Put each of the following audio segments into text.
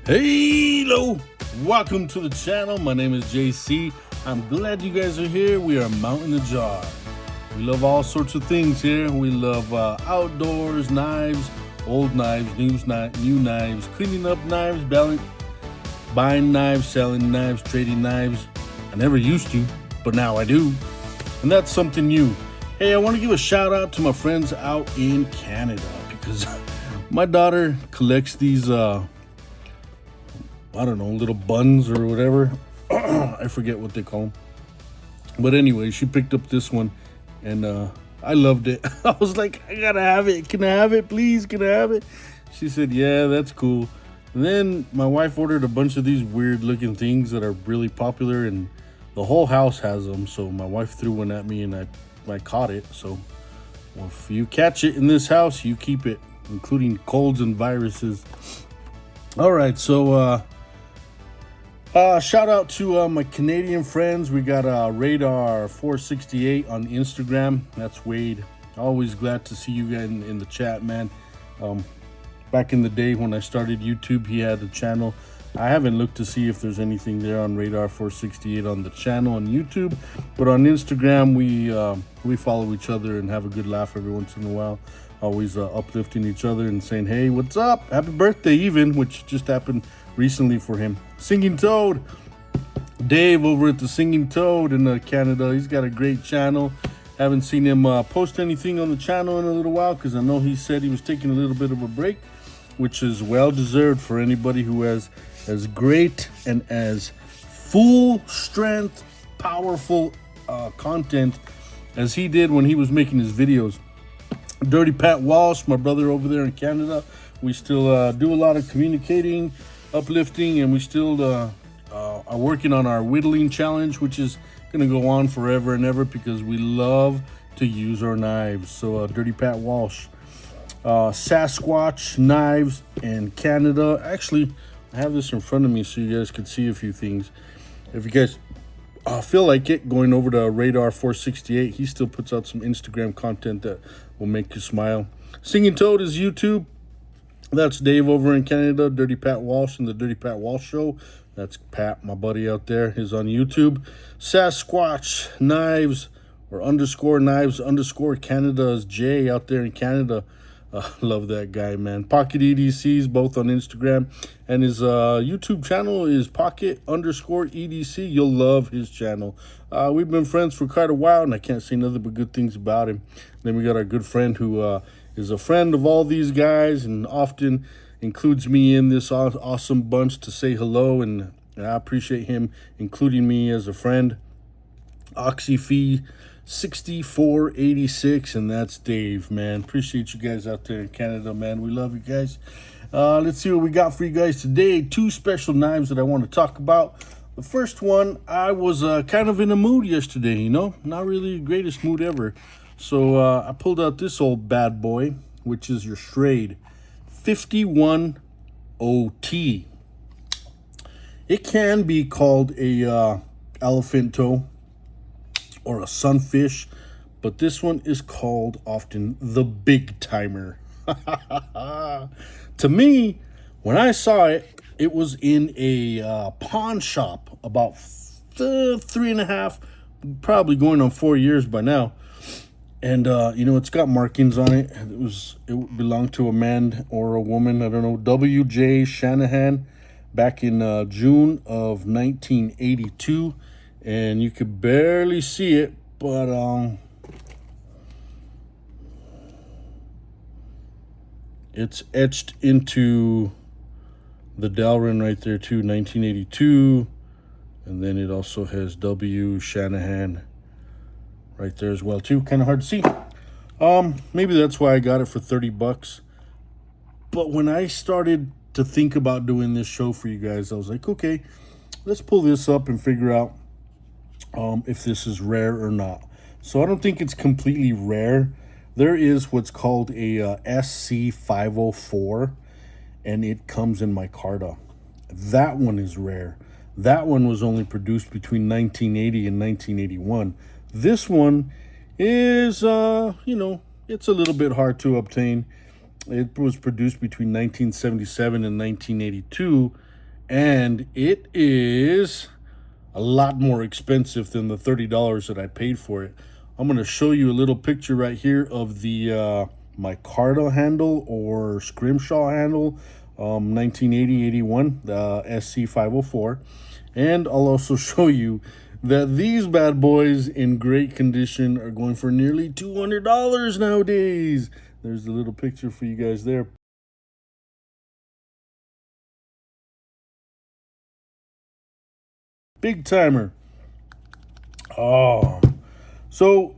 Hello, welcome to the channel. My name is JC. I'm glad you guys are here. We are mounting the jar. We love all sorts of things here. We love outdoors, knives, old knives, new knives, cleaning up knives, buying knives, selling knives, trading knives. I never used to, but now I do. And that's something new. Hey, I want to give a shout out to my friends out in Canada because my daughter collects these I don't know, little buns or whatever. I forget what they call them. But anyway, she picked up this one and I loved it. I was like, I gotta have it. Can I have it, please? Can I have it? She said, yeah, that's cool. And then my wife ordered a bunch of these weird looking things that are really popular and the whole house has them. So my wife threw one at me and I caught it. So well, if you catch it in this house, you keep it, including colds and viruses. All right, so shout out to my Canadian friends. We got Radar 468 on Instagram. That's Wade. Always glad to see you guys in the chat, man. Back in the day when I started YouTube, he had a channel. I haven't looked to see if there's anything there on Radar 468 on the channel on YouTube, but on Instagram we follow each other and have a good laugh every once in a while. Always uplifting each other and saying, hey, what's up? Happy birthday even, which just happened recently for him. Singing Toad, Dave over at the Singing Toad in Canada. He's got a great channel. Haven't seen him post anything on the channel in a little while because I know he said he was taking a little bit of a break, which is well deserved for anybody who has as great and as full strength, powerful content as he did when he was making his videos. Dirty Pat Walsh, my brother over there in Canada, we still do a lot of communicating, uplifting, and we still are working on our whittling challenge, which is going to go on forever and ever because we love to use our knives. So Dirty Pat Walsh, Sasquatch Knives in Canada. Actually, I have this in front of me so you guys could see a few things. If you guys feel like it, going over to Radar 468, he still puts out some Instagram content that will make you smile. Singing Toad is YouTube. That's Dave over in Canada. Dirty Pat Walsh and the Dirty Pat Walsh Show. That's Pat, my buddy out there, is on YouTube. Sasquatch Knives or underscore Knives underscore Canada is Jay out there in Canada. Love that guy, man. Pocket EDCs, both on Instagram. And his YouTube channel is Pocket underscore EDC. You'll love his channel. We've been friends for quite a while, and I can't say nothing but good things about him. Then we got our good friend who is a friend of all these guys and often includes me in this awesome bunch to say hello. And I appreciate him including me as a friend. OxyFee 6486, and that's Dave, man. Appreciate you guys out there in Canada, man. We love you guys. Let's see what we got for you guys today. Two special knives that I want to talk about. The first one, I was kind of in a mood yesterday, you know, not really the greatest mood ever. So I pulled out this old bad boy, which is your Schrade 51 OT. It can be called a elephant toe or a sunfish, but this one is called often the big timer. To me, when I saw it, it was in a pawn shop about 3.5, probably going on 4 years by now. And you know, it's got markings on it. It belonged to a man or a woman, I don't know, W.J. Shanahan, back in June of 1982. And you could barely see it, but it's etched into the Delrin right there too, 1982. And then it also has W. Shanahan right there as well too. Kind of hard to see. Maybe that's why I got it for $30. But when I started to think about doing this show for you guys, I was like, okay, let's pull this up and figure out if this is rare or not. So I don't think it's completely rare. There is what's called a SC504, and it comes in micarta. That one is rare. That one was only produced between 1980 and 1981. This one is, you know, it's a little bit hard to obtain. It was produced between 1977 and 1982, and it is a lot more expensive than the $30 that I paid for it. I'm going to show you a little picture right here of the micarta handle or scrimshaw handle, 1980-81, the SC504. And I'll also show you that these bad boys in great condition are going for nearly $200 nowadays. There's a little picture for you guys there. Big timer. Oh, so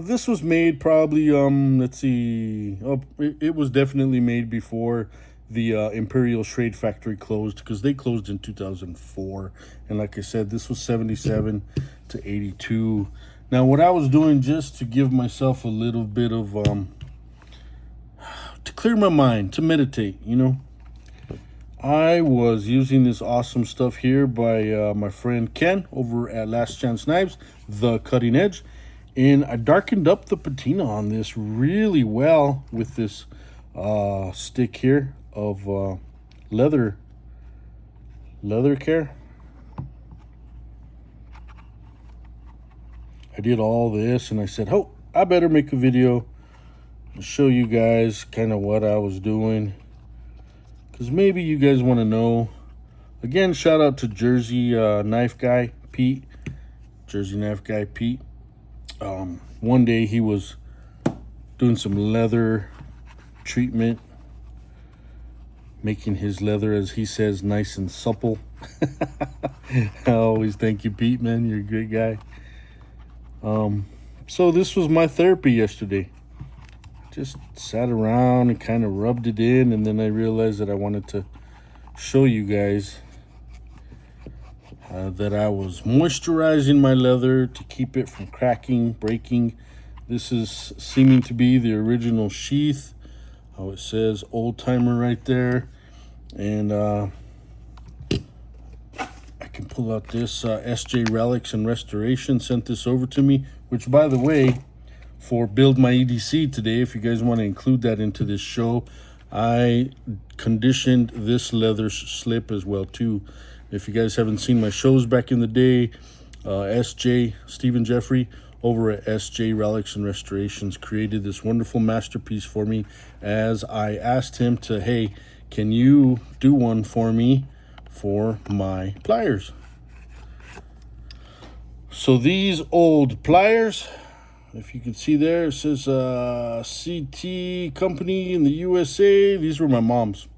this was made probably let's see, it was definitely made before the Imperial Schrade factory closed, because they closed in 2004, and like I said, this was 77 to 82. Now what I was doing, just to give myself a little bit of to clear my mind, to meditate, I was using this awesome stuff here by my friend Ken over at Last Chance Knives, The Cutting Edge. And I darkened up the patina on this really well with this stick here of leather care. I did all this and I said, oh, I better make a video and show you guys kind of what I was doing, because maybe you guys want to know. Again, shout out to Jersey Knife Guy Pete. Jersey Knife Guy Pete. One day he was doing some leather treatment, making his leather, as he says, nice and supple. I always thank you, Pete, man. You're a great guy. So this was my therapy yesterday. Just sat around and kind of rubbed it in, and then I realized that I wanted to show you guys that I was moisturizing my leather to keep it from cracking, breaking. This is seeming to be the original sheath. How it says old timer right there. And I can pull out this SJ Relics and Restoration sent this over to me, which, by the way, for Build My EDC today, if you guys want to include that into this show, I conditioned this leather slip as well too. If you guys haven't seen my shows back in the day, SJ Stephen Jeffrey over at SJ Relics and Restorations created this wonderful masterpiece for me, as I asked him to, hey, can you do one for me for my pliers? So these old pliers, if you can see there, it says CT company in the USA. These were my mom's.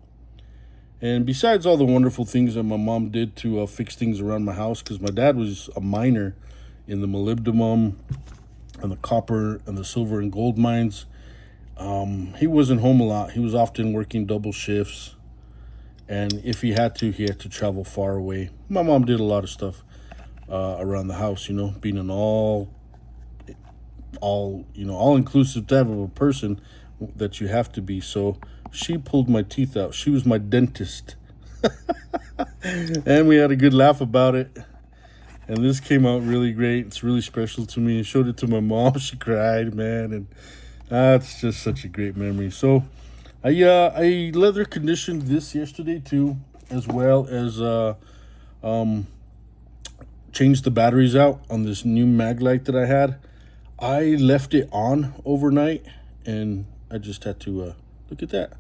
And besides all the wonderful things that my mom did to fix things around my house, because my dad was a miner in the molybdenum and the copper and the silver and gold mines, he wasn't home a lot. He was often working double shifts. And if he had to travel far away. My mom did a lot of stuff around the house, being an all-inclusive type of a person that you have to be. So she pulled my teeth out. She was my dentist. And we had a good laugh about it. And this came out really great. It's really special to me. I showed it to my mom. She cried, man. And that's just such a great memory. So I leather conditioned this yesterday too, as well as changed the batteries out on this new mag light that I had. I left it on overnight, and I just had to look at that.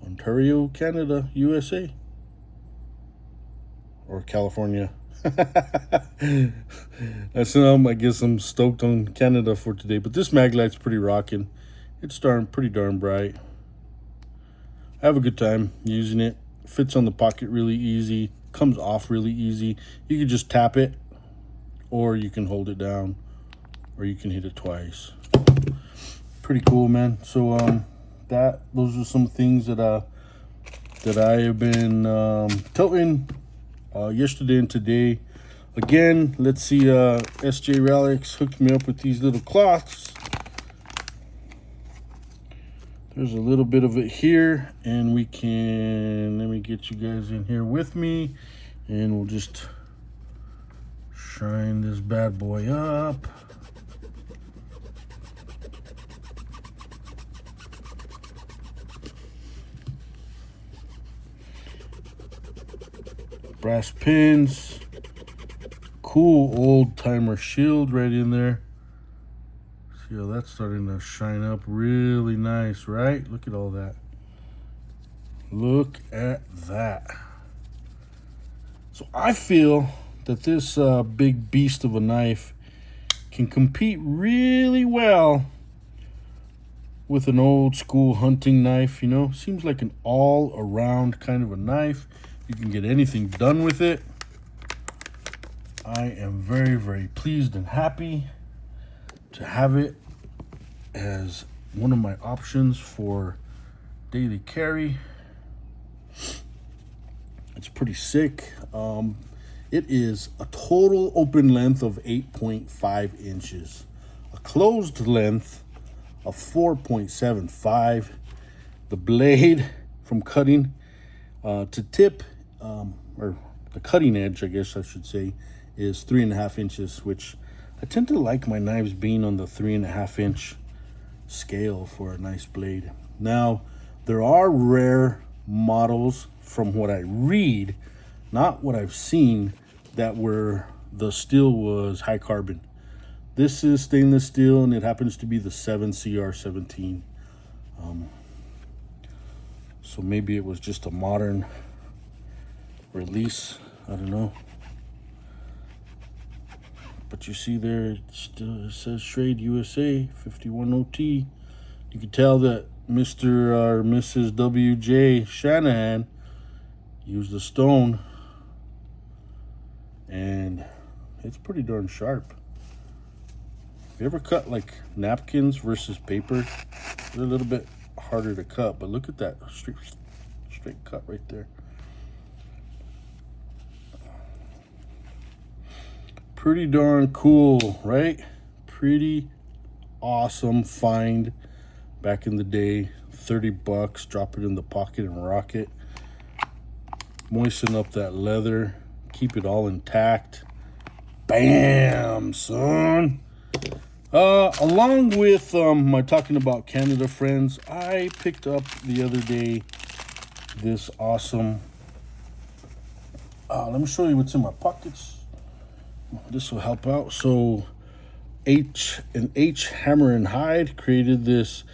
Ontario, Canada, USA. Or California. That's I guess I'm stoked on Canada for today. But this mag light's pretty rocking. It's pretty darn bright. I have a good time using it. Fits on the pocket really easy. Comes off really easy. You can just tap it, or you can hold it down, or you can hit it twice. Pretty cool, man. So those are some things that I have been toting yesterday and today. Again, let's see, SJ Relics hooked me up with these little cloths. There's a little bit of it here, and let me get you guys in here with me, and we'll just shine this bad boy up. brass pins. Cool old timer shield right in there. See how that's starting to shine up really nice, right? Look at all that. Look at that. So I feel that this big beast of a knife can compete really well with an old school hunting knife, you know. Seems like an all-around kind of a knife. You can get anything done with it. I am very, very pleased and happy to have it as one of my options for daily carry. It's pretty sick. It is a total open length of 8.5 inches, a closed length of 4.75. The blade from cutting to tip, or the cutting edge, I guess I should say, is 3.5 inches, which I tend to like my knives being on the 3.5 inch scale for a nice blade. Now, there are rare models from what I read, not what I've seen, that where the steel was high carbon. This is stainless steel, and it happens to be the 7CR17. So maybe it was just a modern release. I don't know. But you see there, it says Trade USA 51OT. You can tell that Mr. or Mrs. W.J. Shanahan used a stone, and it's pretty darn sharp. You ever cut like napkins versus paper? They're a little bit harder to cut, but look at that straight cut right there. Pretty darn cool, right? Pretty awesome find back in the day. $30, drop it in the pocket and rock it. Moisten up that leather, keep it all intact. Bam, son. Along with my talking about Canada friends, I picked up the other day this awesome, let me show you what's in my pockets. This will help out. So H Hammer and Hide created this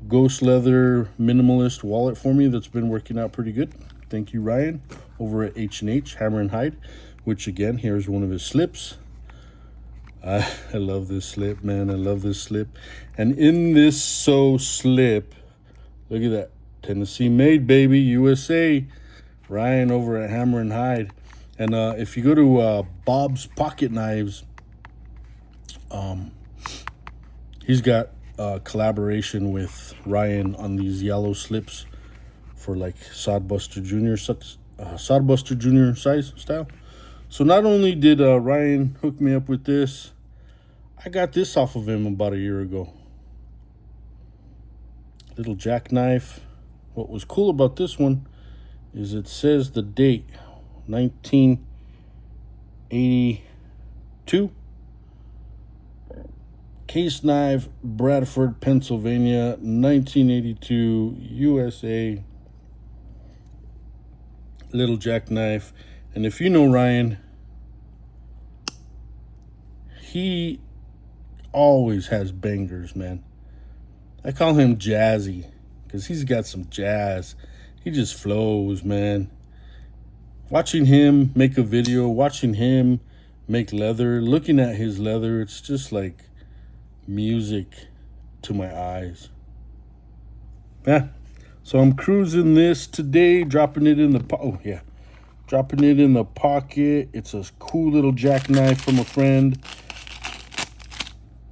ghost leather minimalist wallet for me that's been working out pretty good. Thank you, Ryan, over at H&H Hammer and Hide, which again, here's one of his slips. I love this slip, man. I love this slip. And in this slip, look at that. Tennessee made, baby, USA. Ryan over at Hammer and Hide. And if you go to Bob's Pocket Knives, he's got a collaboration with Ryan on these yellow slips for like Sodbuster Junior size style. So not only did Ryan hook me up with this, I got this off of him about a year ago. Little jackknife. What was cool about this one is it says the date, 1982. Case knife, Bradford, Pennsylvania, 1982, USA. Little jackknife. And if you know Ryan, he always has bangers, man. I call him Jazzy because he's got some jazz. He just flows, man. Watching him make a video, watching him make leather, looking at his leather, it's just like music to my eyes. Yeah. So I'm cruising this today, dropping it in the dropping it in the pocket. It's a cool little jackknife from a friend.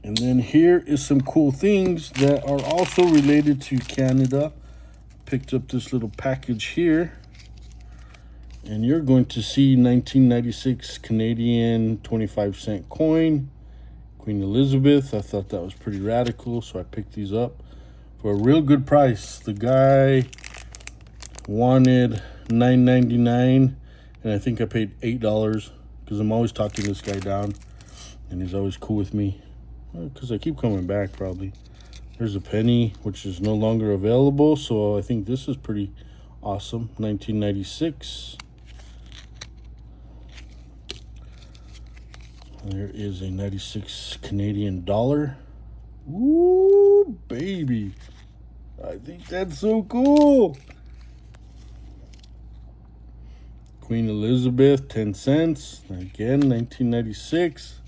And then here is some cool things that are also related to Canada. Picked up this little package here. And you're going to see 1996 Canadian 25-cent coin. Queen Elizabeth. I thought that was pretty radical, so I picked these up for a real good price. The guy wanted $9.99, and I think I paid $8 because I'm always talking this guy down, and he's always cool with me because I keep coming back probably. There's a penny, which is no longer available, so I think this is pretty awesome. 1996. There is a 96 Canadian dollar. Ooh, baby. I think that's so cool. Queen Elizabeth, 10 cents. Again, 1996.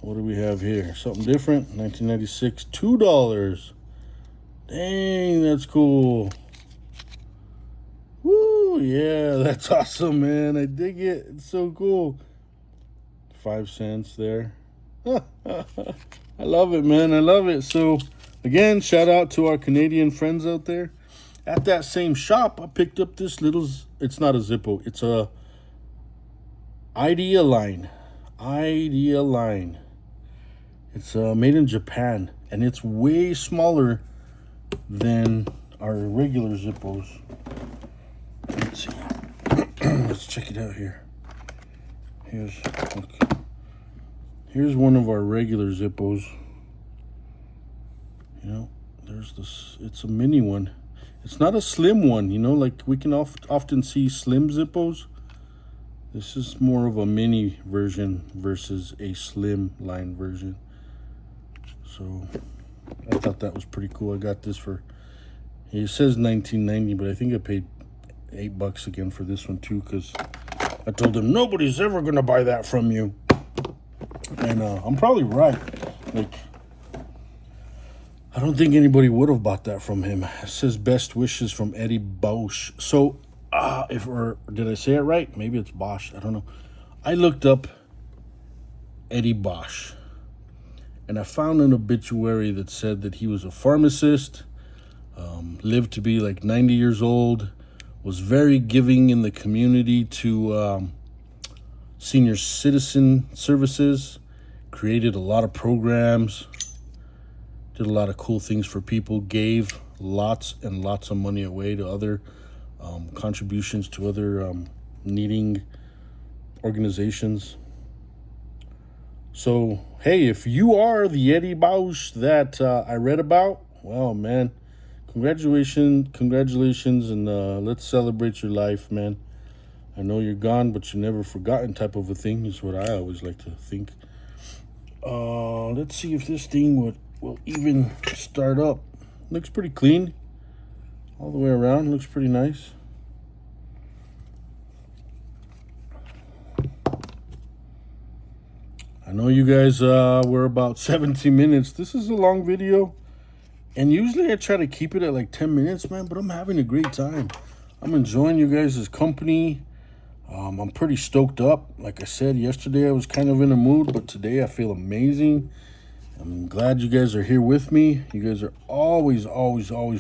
What do we have here? Something different. 1996, $2. Dang, that's cool. Woo, yeah, that's awesome, man. I dig it. It's so cool. 5 cents there. I love it, man. I love it. So, again, shout out to our Canadian friends out there. At that same shop, I picked up this little, it's not a Zippo, it's a Idea line. Idea line. It's made in Japan, and it's way smaller than our regular Zippos. Let's see. Let's check it out here. Here's one of our regular Zippos. You know, there's this, it's a mini one. It's not a slim one, you know, like we can often see slim Zippos. This is more of a mini version versus a slim line version. So I thought that was pretty cool. I got this for, it says $19.90, but I think I paid $8 again for this one too, because I told him nobody's ever gonna buy that from you. And I'm probably right. Like, I don't think anybody would have bought that from him. It says best wishes from Eddie Bosch. So, or did I say it right? Maybe it's Bosch. I don't know. I looked up Eddie Bosch, and I found an obituary that said that he was a pharmacist, lived to be like 90 years old, was very giving in the community to senior citizen services, created a lot of programs, did a lot of cool things for people, gave lots and lots of money away to other contributions to other needing organizations. So, hey, if you are the Eddie Bosch that I read about, well, man, congratulations, and let's celebrate your life, man. I know you're gone, but you're never forgotten type of a thing is what I always like to think. Let's see if this thing will even start up. Looks pretty clean all the way around. Looks pretty nice. I know you guys were about 17 minutes. This is a long video, and usually I try to keep it at like 10 minutes, man, but I'm having a great time. I'm enjoying you guys' company. I'm pretty stoked up. Like I said, yesterday I was kind of in a mood, but today I feel amazing. I'm glad you guys are here with me. You guys are always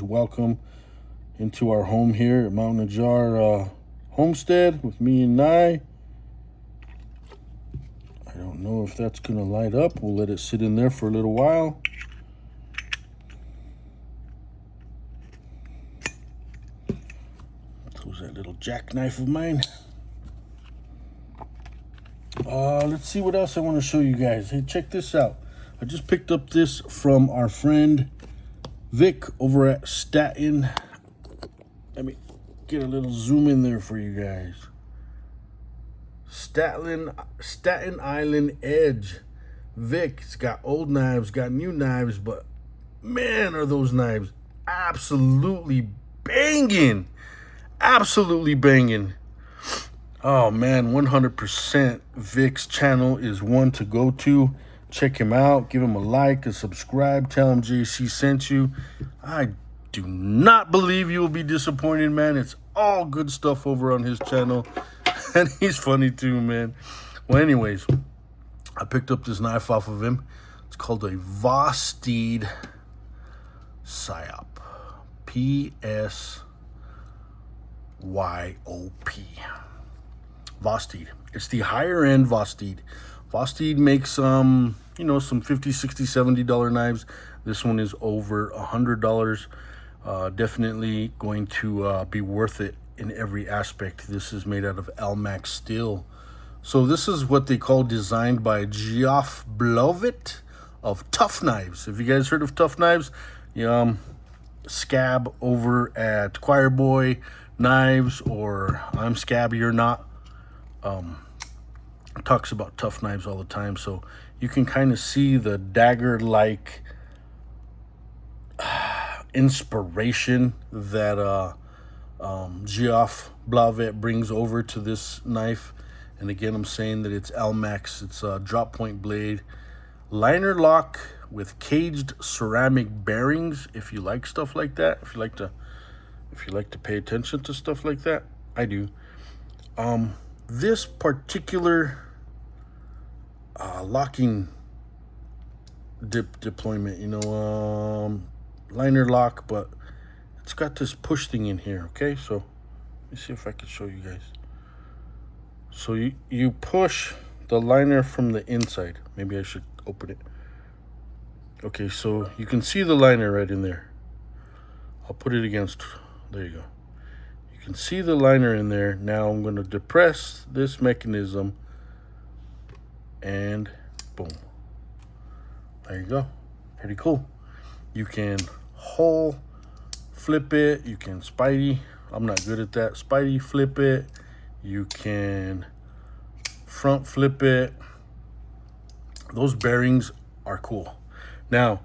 welcome into our home here at Mountain Ajar Homestead with me and Nye. I don't know if that's going to light up. We'll let it sit in there for a little while. Close that little jackknife of mine. Let's see what else I want to show you guys. Hey, check this out. I just picked up this from our friend Vic over at Staten. Let me get a little zoom in there for you guys. Staten Island Edge. Vic's got old knives, got new knives, but man, are those knives absolutely banging. Absolutely banging. Oh man, 100% Vic's channel is one to go to. Check him out. Give him a like, a subscribe. Tell him JC sent you. I do not believe you will be disappointed, man. It's all good stuff over on his channel. And he's funny too, man. Well, anyways, I picked up this knife off of him. It's called a Vosteed Psyop. P-S-Y-O-P. Vosteed. It's the higher end Vosteed. Vosteed makes some $50, $60, $70 knives. This one is over $100. Definitely going to be worth it in every aspect. This is made out of Almax steel. So this is what they call designed by Geoff Blovitt of Tough Knives. Have you guys heard of Tough Knives? Scab over at Choir Boy Knives, or I'm Scab, You're Not. talks about tough knives all the time, so you can kind of see the dagger-like inspiration that Geoff Blavet brings over to this knife. And again, I'm saying that it's Elmax. It's a drop point blade, liner lock with caged ceramic bearings. If you like stuff like that, if you like to pay attention to stuff like that, I do. This particular locking deployment, liner lock, but it's got this push thing in here. Okay, so let me see if I can show you guys. So you push the liner from the inside. Maybe I should open it. Okay, so you can see the liner right in there. I'll put it against, there you go. You can see the liner in there. Now I'm going to depress this mechanism and boom. There you go. Pretty cool. You can hole flip it. You can Spidey. I'm not good at that. Spidey flip it. You can front flip it. Those bearings are cool. Now,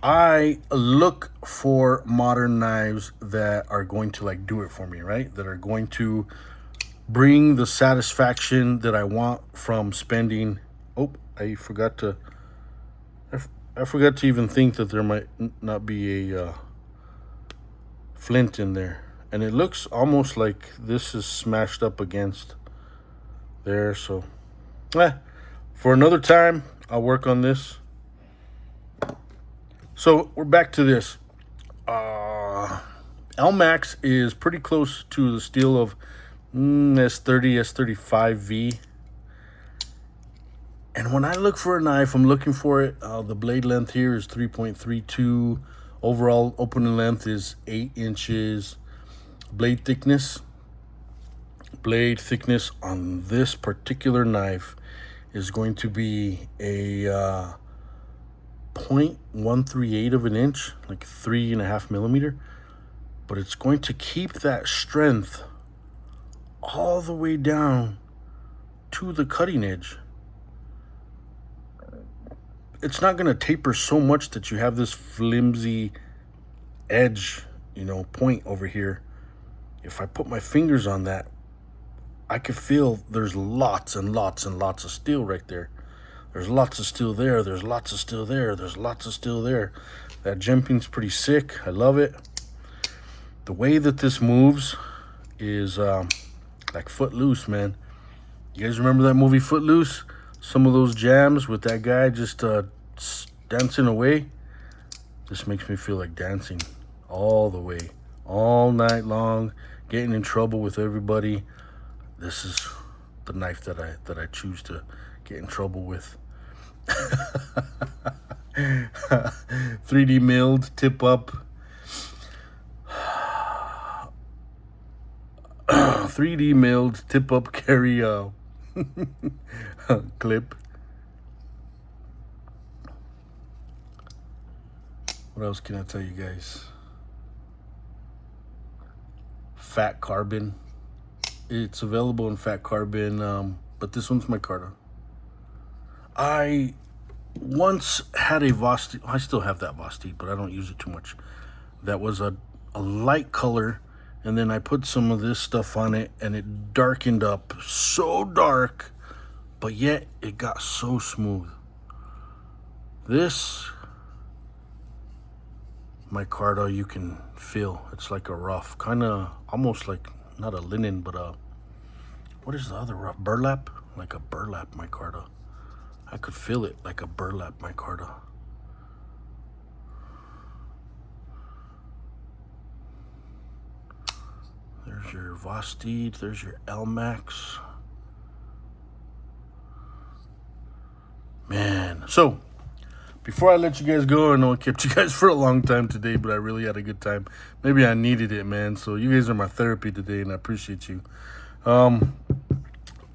I look for modern knives that are going to like do it for me, right? That are going to bring the satisfaction that I want from spending. Oh, I forgot to even think that there might not be a flint in there. And it looks almost like this is smashed up against there. So, for another time, I'll work on this. So we're back to this. Elmax is pretty close to the steel of S30, S35V. And when I look for a knife, I'm looking for it. The blade length here is 3.32. Overall opening length is 8 inches. Blade thickness on this particular knife is going to be a 0.138 of an inch, like 3.5 millimeter. But it's going to keep that strength all the way down to the cutting edge. It's not going to taper so much that you have this flimsy edge, point over here. If I put my fingers on that, I could feel there's lots and lots and lots of steel right there. There's lots of steel there. There's lots of steel there. There's lots of steel there. That jimping's pretty sick. I love it. The way that this moves is like Footloose, man. You guys remember that movie Footloose? Some of those jams with that guy just dancing away. This makes me feel like dancing all the way, all night long, getting in trouble with everybody. This is the knife that I choose to get in trouble with. 3D milled, tip up. 3D milled, tip up, carry clip. What else can I tell you guys? Fat carbon. It's available in fat carbon, but this one's micarta. I once had a Vosti. I still have that Vosti, but I don't use it too much. That was a light color, and then I put some of this stuff on it, and it darkened up so dark, but yet it got so smooth. This micarta, you can feel it's like a rough, kind of almost like not a linen, but what is the other rough? Burlap, like a burlap micarta. I could feel it like a burlap micarta. There's your Vosteed, there's your Elmax. Man, so before I let you guys go, I know I kept you guys for a long time today, but I really had a good time. Maybe I needed it, man. So you guys are my therapy today, and I appreciate you.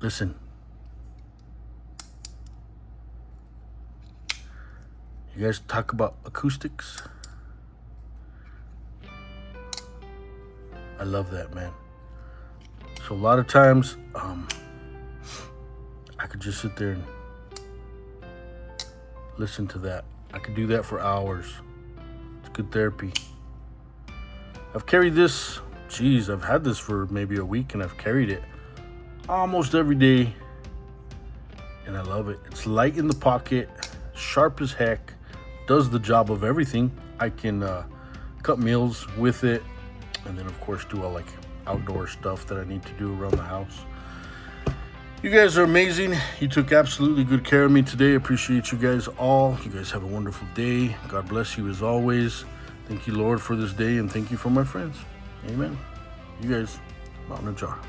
Listen. You guys talk about acoustics. I love that, man. So a lot of times, I could could just sit there and listen to that. I could do that for hours. It's good therapy. I've carried this, I've had this for maybe a week, and I've carried it almost every day, and I love it. It's light in the pocket, sharp as heck, does the job of everything. I can cut meals with it, and then of course do all like outdoor stuff that I need to do around the house. You guys are amazing. You took absolutely good care of me today. I appreciate you guys all. You guys have a wonderful day. God bless you as always. Thank you, Lord, for this day, and thank you for my friends. Amen. You guys, out in a jar.